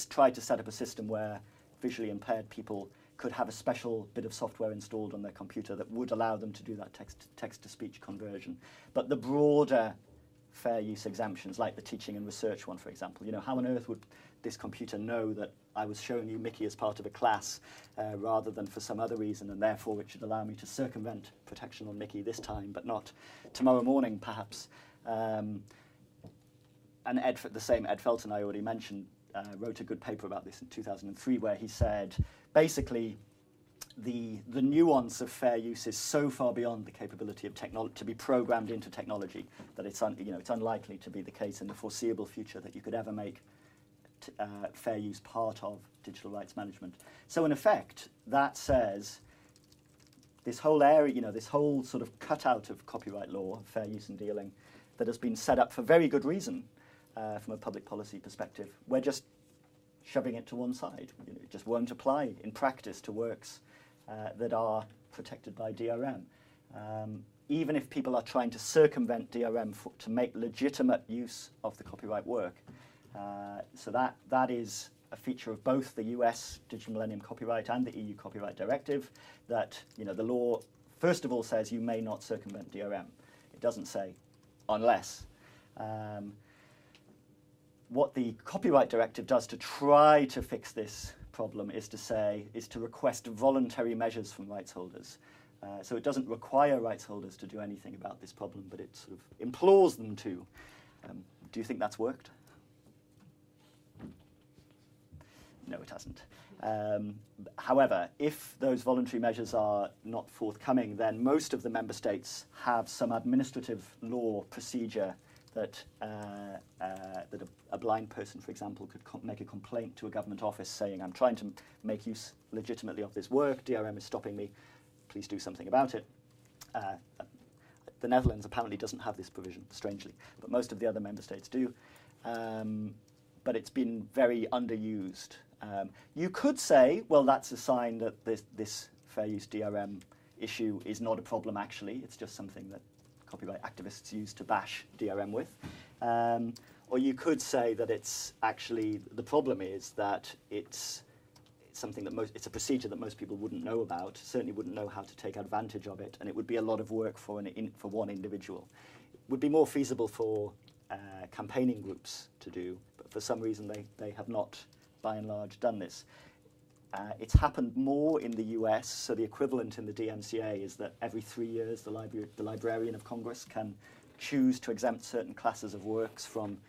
try to set up a system where visually impaired people could have a special bit of software installed on their computer that would allow them to do that text-to-speech conversion. But the broader fair use exemptions, like the teaching and research one, for example, how on earth would this computer know that I was showing you Mickey as part of a class rather than for some other reason, and therefore it should allow me to circumvent protection on Mickey this time, but not tomorrow morning, perhaps. And the same Ed Felton I already mentioned wrote a good paper about this in 2003, where he said, basically, the nuance of fair use is so far beyond the capability of technology to be programmed into technology that it's unlikely to be the case in the foreseeable future that you could ever make fair use part of digital rights management. So in effect, that says this whole area, this whole sort of cutout of copyright law, fair use and dealing, that has been set up for very good reason from a public policy perspective, we're just shoving it to one side. It just won't apply in practice to works that are protected by DRM. Even if people are trying to circumvent DRM to make legitimate use of the copyright work. So that is a feature of both the US Digital Millennium Copyright and the EU Copyright Directive, that the law first of all says you may not circumvent DRM. It doesn't say unless. What the Copyright Directive does to try to fix this problem is to request voluntary measures from rights holders. So it doesn't require rights holders to do anything about this problem, but it sort of implores them to. Do you think that's worked? No, it hasn't. However, if those voluntary measures are not forthcoming, then most of the member states have some administrative law procedure that a blind person, for example, could make a complaint to a government office saying, I'm trying to make use legitimately of this work, DRM is stopping me, please do something about it. The Netherlands apparently doesn't have this provision, strangely, but most of the other member states do. But it's been very underused. You could say, well, that's a sign that this fair use DRM issue is not a problem, actually. It's just something that copyright activists use to bash DRM with. Or you could say that it's actually, the problem is that it's something that it's a procedure that most people wouldn't know about, certainly wouldn't know how to take advantage of it, and it would be a lot of work for one individual. It would be more feasible for campaigning groups to do, but for some reason they have not, by and large, done this. It's happened more in the US, so the equivalent in the DMCA is that every 3 years the Librarian of Congress can choose to exempt certain classes of works from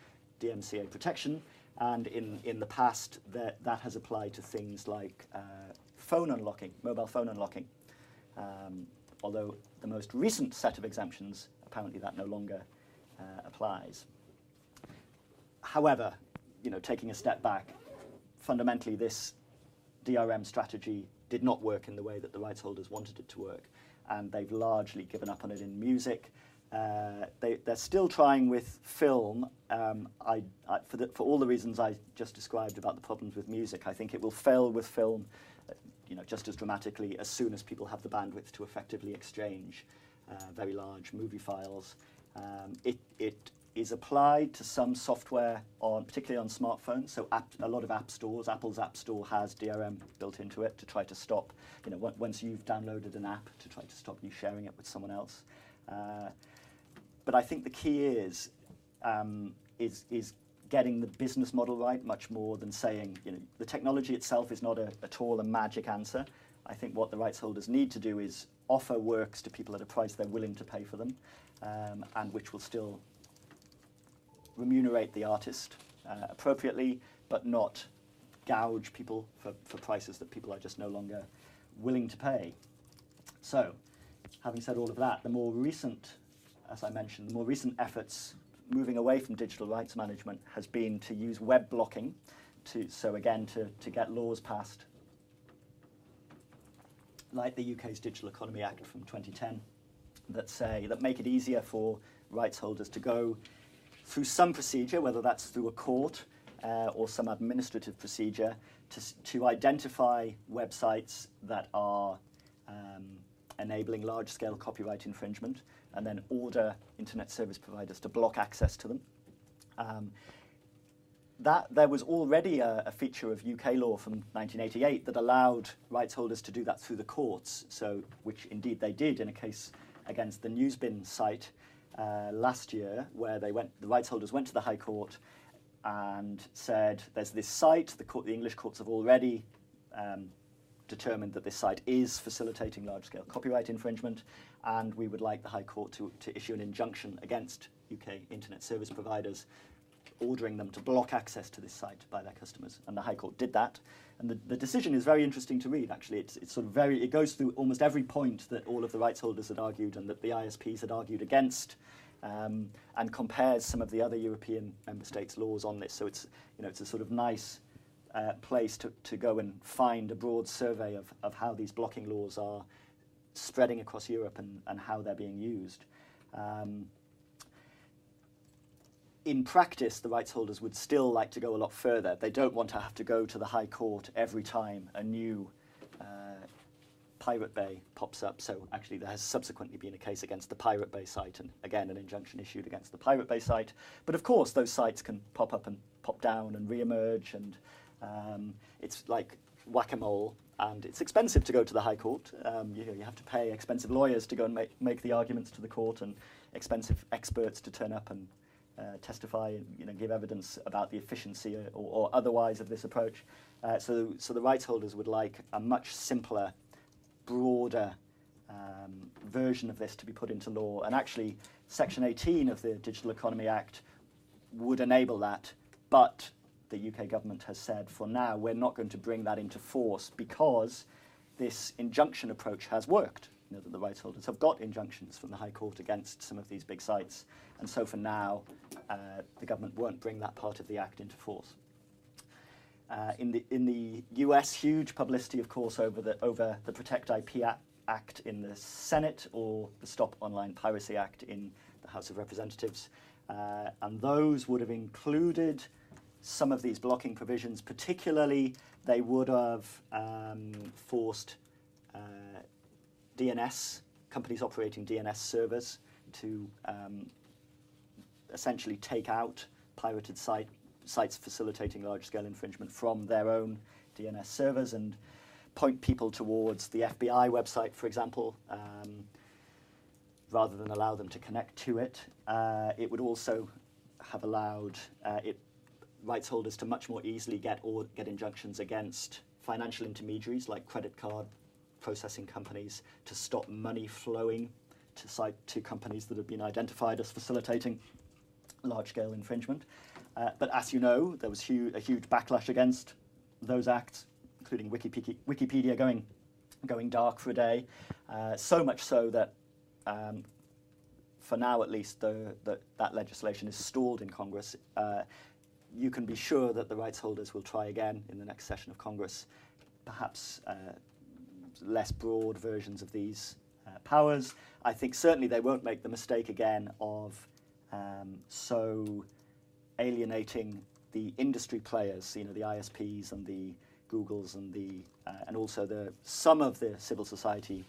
DMCA protection, and in the past that has applied to things like phone unlocking, mobile phone unlocking. Although the most recent set of exemptions, apparently that no longer applies. However, taking a step back, fundamentally this DRM strategy did not work in the way that the rights holders wanted it to work, and they've largely given up on it in music. They're still trying with film. For all the reasons I just described about the problems with music, I think it will fail with film, just as dramatically as soon as people have the bandwidth to effectively exchange very large movie files. It is applied to some software, particularly on smartphones. So a lot of app stores, Apple's App Store has DRM built into it to try to stop, once you've downloaded an app, to try to stop you sharing it with someone else. But I think the key is getting the business model right much more than saying, the technology itself is not at all a magic answer. I think what the rights holders need to do is offer works to people at a price they're willing to pay for them, and which will still remunerate the artist appropriately, but not gouge people for prices that people are just no longer willing to pay. So, having said all of that, the more recent, as I mentioned, the more recent efforts moving away from digital rights management has been to use web blocking to get laws passed, like the UK's Digital Economy Act from 2010, that make it easier for rights holders to go through some procedure, whether that's through a court or some administrative procedure, to identify websites that are enabling large-scale copyright infringement, and then order internet service providers to block access to them. There was already a feature of UK law from 1988 that allowed rights holders to do that through the courts, which indeed they did in a case against the Newsbin site last year, where the rights holders went to the High Court and said, there's this site, the English courts have already determined that this site is facilitating large-scale copyright infringement, and we would like the High Court to issue an injunction against UK internet service providers, ordering them to block access to this site by their customers. And the High Court did that. And the decision is very interesting to read, actually. It's sort of it goes through almost every point that all of the rights holders had argued and that the ISPs had argued against, and compares some of the other European member states' laws on this. So it's a sort of nice place to go and find a broad survey of how these blocking laws are spreading across Europe and how they're being used. In practice, the rights holders would still like to go a lot further. They don't want to have to go to the High Court every time a new Pirate Bay pops up. So actually there has subsequently been a case against the Pirate Bay site, and again an injunction issued against the Pirate Bay site. But of course those sites can pop up and pop down and re-emerge, and it's like whack-a-mole, and it's expensive to go to the High Court. You have to pay expensive lawyers to go and make the arguments to the court, and expensive experts to turn up and testify and give evidence about the efficiency or otherwise of this approach. So the rights holders would like a much simpler, broader version of this to be put into law. And actually, Section 18 of the Digital Economy Act would enable that, but the UK government has said, for now, we're not going to bring that into force because this injunction approach has worked. You know, that the rights holders have got injunctions from the High Court against some of these big sites. And so for now, the government won't bring that part of the Act into force. In the US, huge publicity, of course, over the Protect IP Act in the Senate or the Stop Online Piracy Act in the House of Representatives. And those would have included some of these blocking provisions. Particularly, they would have forced DNS, companies operating DNS servers, to essentially take out pirated sites facilitating large-scale infringement from their own DNS servers and point people towards the FBI website, for example, rather than allow them to connect to it. It would also have allowed rights holders to much more easily get injunctions against financial intermediaries like credit card processing companies to stop money flowing to companies that have been identified as facilitating large-scale infringement. But as you know, there was a huge backlash against those acts, including Wikipedia going dark for a day. So much so that, for now at least, that legislation is stalled in Congress. You can be sure that the rights holders will try again in the next session of Congress, perhaps less broad versions of these powers. I think certainly they won't make the mistake again of so alienating the industry players, you know, the ISPs and the Googles and also some of the civil society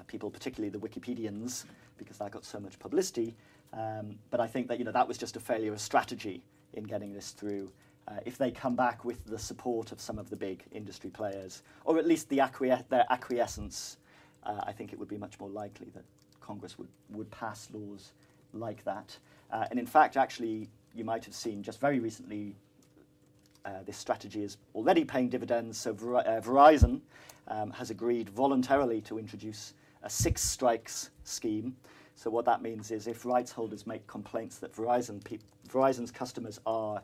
people, particularly the Wikipedians, because that got so much publicity. But I think that, you know, that was just a failure of strategy in getting this through. If they come back with the support of some of the big industry players, or at least their acquiescence, I think it would be much more likely that Congress would pass laws like that. And in fact, actually, you might have seen just very recently, this strategy is already paying dividends. So Verizon has agreed voluntarily to introduce a 6 strikes scheme. So what that means is if rights holders make complaints that Verizon's customers are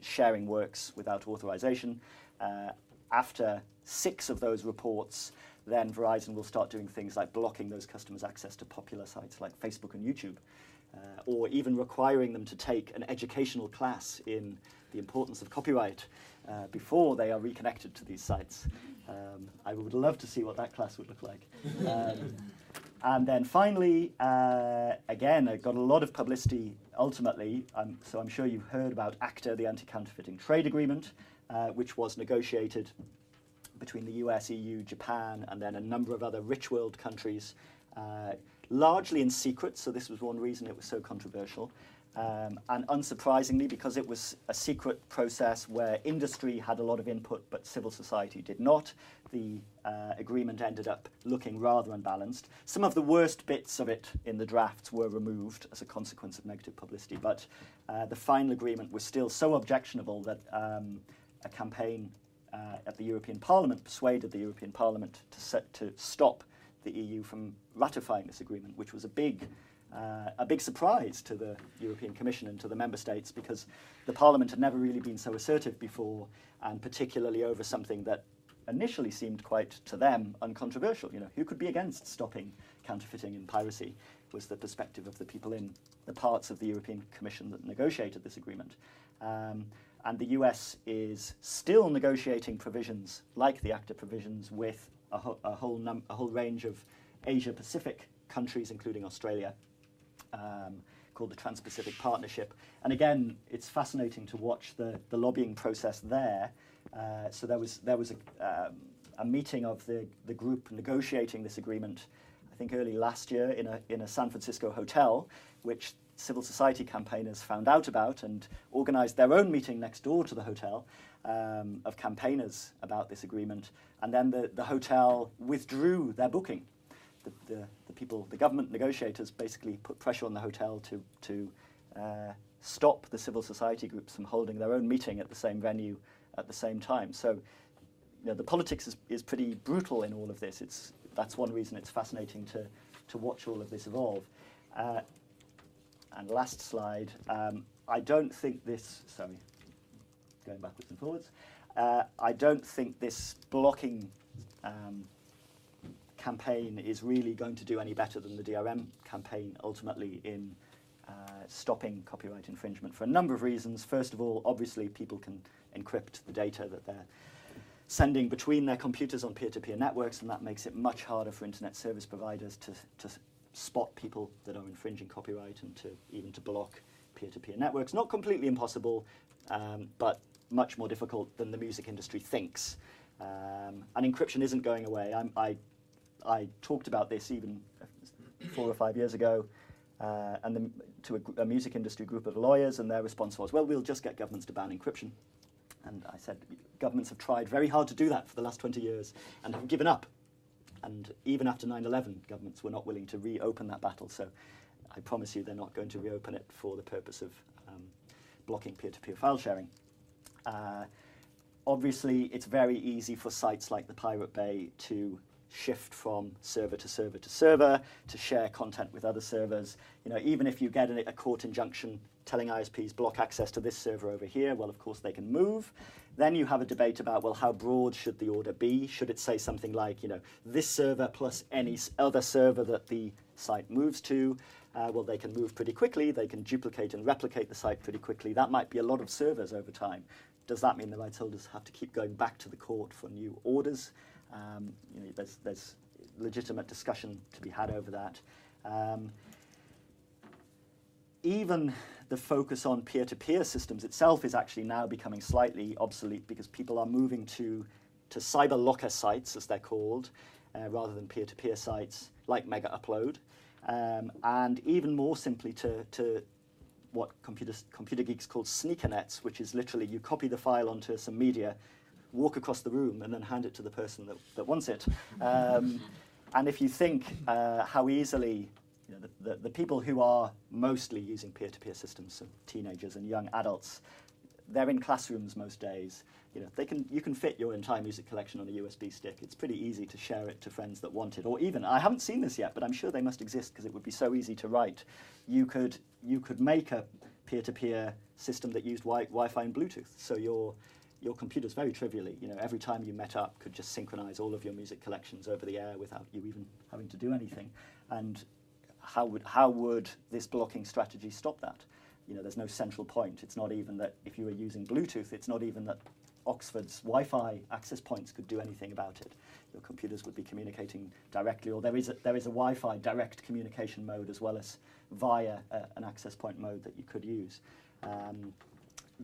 sharing works without authorization, after 6 of those reports, then Verizon will start doing things like blocking those customers' access to popular sites like Facebook and YouTube, or even requiring them to take an educational class in the importance of copyright before they are reconnected to these sites. I would love to see what that class would look like. And then finally, again, it got a lot of publicity ultimately, so I'm sure you've heard about ACTA, the Anti-Counterfeiting Trade Agreement, which was negotiated between the US, EU, Japan, and then a number of other rich world countries, largely in secret, so this was one reason it was so controversial. And unsurprisingly, because it was a secret process where industry had a lot of input but civil society did not, the agreement ended up looking rather unbalanced. Some of the worst bits of it in the drafts were removed as a consequence of negative publicity, but the final agreement was still so objectionable that a campaign at the European Parliament persuaded the European Parliament to stop the EU from ratifying this agreement, which was a big surprise to the European Commission and to the member states, because the Parliament had never really been so assertive before, and particularly over something that initially seemed quite, to them, uncontroversial. You know, who could be against stopping counterfeiting and piracy was the perspective of the people in the parts of the European Commission that negotiated this agreement. And the US is still negotiating provisions like the ACTA provisions with a whole range of Asia-Pacific countries, including Australia, called the Trans-Pacific Partnership. And again, it's fascinating to watch the lobbying process there. So there was a meeting of the group negotiating this agreement, I think early last year in a San Francisco hotel, which civil society campaigners found out about and organized their own meeting next door to the hotel of campaigners about this agreement. And then the hotel withdrew their booking. The government negotiators basically put pressure on the hotel to stop the civil society groups from holding their own meeting at the same venue at the same time. So, you know, the politics is pretty brutal in all of this. That's one reason it's fascinating to watch all of this evolve. And last slide, I don't think this, sorry. going backwards and forwards. I don't think this blocking campaign is really going to do any better than the DRM campaign ultimately in stopping copyright infringement for a number of reasons. First of all, obviously people can encrypt the data that they're sending between their computers on peer-to-peer networks, and that makes it much harder for internet service providers to spot people that are infringing copyright and even to block peer-to-peer networks. Not completely impossible, but much more difficult than the music industry thinks. And encryption isn't going away. I talked about this even 4 or 5 years ago to a music industry group of lawyers, and their response was, well, we'll just get governments to ban encryption. And I said, governments have tried very hard to do that for the last 20 years and have given up. And even after 9/11, governments were not willing to reopen that battle. So I promise you they're not going to reopen it for the purpose of blocking peer-to-peer file sharing. Obviously, it's very easy for sites like the Pirate Bay to shift from server to server to server, to share content with other servers. You know, even if you get a court injunction telling ISPs block access to this server over here, well, of course they can move. Then you have a debate about, well, how broad should the order be? Should it say something like, you know, this server plus any other server that the site moves to? Well, they can move pretty quickly. They can duplicate and replicate the site pretty quickly. That might be a lot of servers over time. Does that mean the rights holders have to keep going back to the court for new orders? You know, there's legitimate discussion to be had over that. Even the focus on peer-to-peer systems itself is actually now becoming slightly obsolete because people are moving to Cyberlocker sites, as they're called, rather than peer-to-peer sites like Mega Upload, and even more simply to what computer geeks call Sneakernets, which is literally you copy the file onto some media, walk across the room, and then hand it to the person that wants it. And if you think how easily, you know, the people who are mostly using peer-to-peer systems, so teenagers and young adults, they're in classrooms most days. You know, you can fit your entire music collection on a USB stick. It's pretty easy to share it to friends that want it. Or even, I haven't seen this yet, but I'm sure they must exist because it would be so easy to write. You could make a peer-to-peer system that used Wi-Fi and Bluetooth. So your computers, very trivially, you know, every time you met up, could just synchronize all of your music collections over the air without you even having to do anything. And how would this blocking strategy stop that? You know, there's no central point. It's not even that if you were using Bluetooth, it's not even that Oxford's Wi-Fi access points could do anything about it. Your computers would be communicating directly, or there is a Wi-Fi direct communication mode as well as via an access point mode that you could use.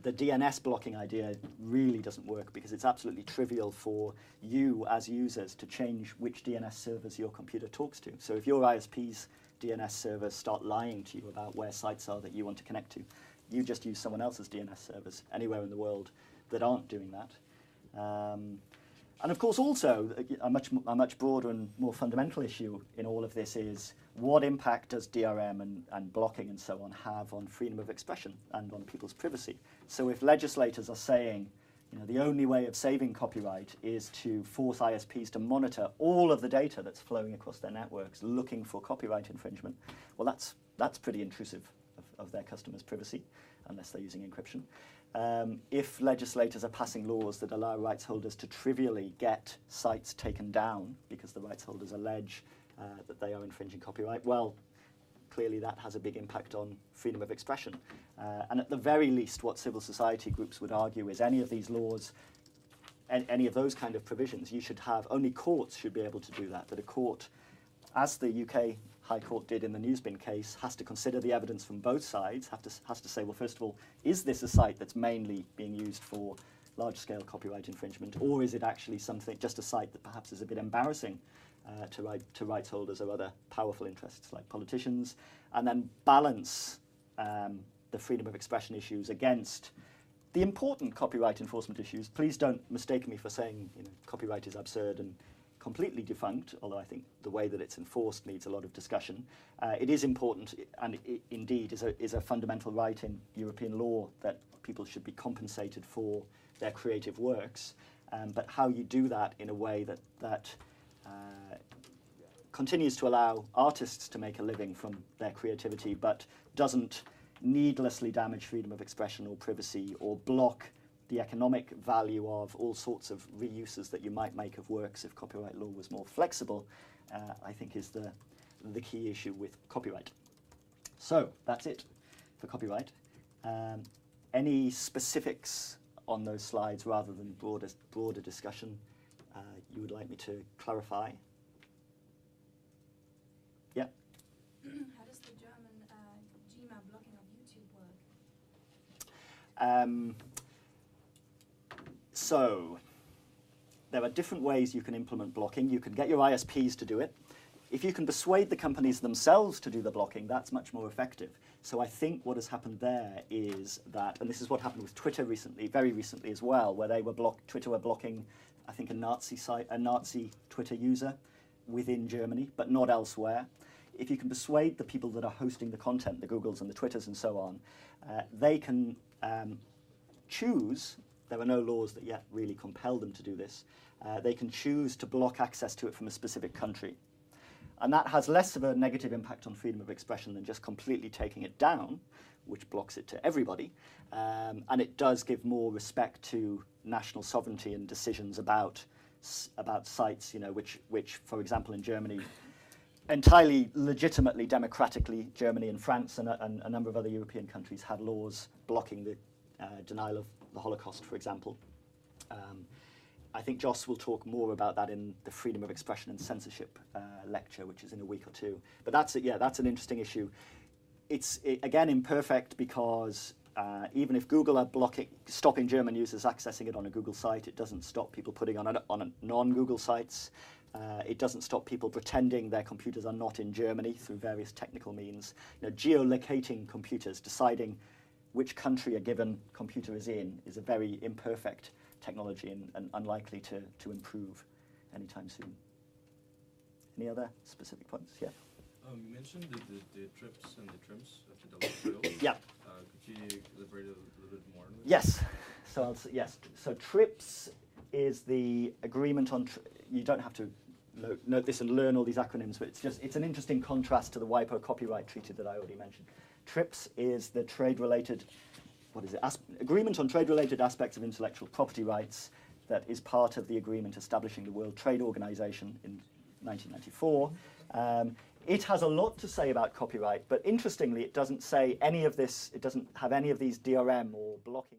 The DNS blocking idea really doesn't work because it's absolutely trivial for you as users to change which DNS servers your computer talks to. So if your ISP's DNS servers start lying to you about where sites are that you want to connect to, you just use someone else's DNS servers anywhere in the world that aren't doing that. And of course also, a much broader and more fundamental issue in all of this is what impact does DRM and blocking and so on have on freedom of expression and on people's privacy? So if legislators are saying, you know, the only way of saving copyright is to force ISPs to monitor all of the data that's flowing across their networks looking for copyright infringement, well, that's pretty intrusive of their customers' privacy, unless they're using encryption. If legislators are passing laws that allow rights holders to trivially get sites taken down because the rights holders allege that they are infringing copyright, well, clearly that has a big impact on freedom of expression. And at the very least, what civil society groups would argue is any of these laws, any of those kind of provisions, you should have, only courts should be able to do that, that a court, as the UK High Court did in the Newsbin case, has to consider the evidence from both sides, has to say, well, first of all, is this a site that's mainly being used for large-scale copyright infringement, or is it actually something, just a site that perhaps is a bit embarrassing to rights holders or other powerful interests like politicians, and then balance the freedom of expression issues against the important copyright enforcement issues. Please don't mistake me for saying, you know, copyright is absurd and completely defunct, although I think the way that it's enforced needs a lot of discussion. It is important, and it indeed is a fundamental right in European law that people should be compensated for their creative works, but how you do that in a way that continues to allow artists to make a living from their creativity, but doesn't needlessly damage freedom of expression or privacy or block the economic value of all sorts of reuses that you might make of works if copyright law was more flexible, I think is the key issue with copyright. So that's it for copyright. Any specifics on those slides rather than broader discussion you would like me to clarify? Yeah? How does the German GEMA blocking of YouTube work? So there are different ways you can implement blocking. You can get your ISPs to do it. If you can persuade the companies themselves to do the blocking, that's much more effective. So I think what has happened there is that, and this is what happened with Twitter recently, very recently as well, where they were Twitter were blocking, I think, a Nazi Twitter user within Germany, but not elsewhere. If you can persuade the people that are hosting the content, the Googles and the Twitters and so on, they can choose. There are no laws that yet really compel them to do this. They can choose to block access to it from a specific country. And that has less of a negative impact on freedom of expression than just completely taking it down, which blocks it to everybody. And it does give more respect to national sovereignty and decisions about sites, which, for example, in Germany, entirely legitimately, democratically, Germany and France and a number of other European countries had laws blocking the denial of the Holocaust, for example. I think Joss will talk more about that in the freedom of expression and censorship lecture, which is in a week or two. But that's an interesting issue. It's again imperfect because even if Google are stopping German users accessing it on a Google site, it doesn't stop people putting on non-Google sites. It doesn't stop people pretending their computers are not in Germany through various technical means. Geolocating computers, deciding which country a given computer is in, is a very imperfect technology and unlikely to improve anytime soon. Any other specific points? Yeah. You mentioned the trips and the trims of the WTO. Yeah. Could you elaborate a little bit more on this? Yes. So TRIPS is the agreement on. You don't have to note this and learn all these acronyms, but it's an interesting contrast to the WIPO copyright treaty that I already mentioned. TRIPS is the trade-related. What is it? Agreement on trade-related aspects of intellectual property rights that is part of the agreement establishing the World Trade Organization in 1994. It has a lot to say about copyright, but interestingly, it doesn't say any of this. It doesn't have any of these DRM or blocking.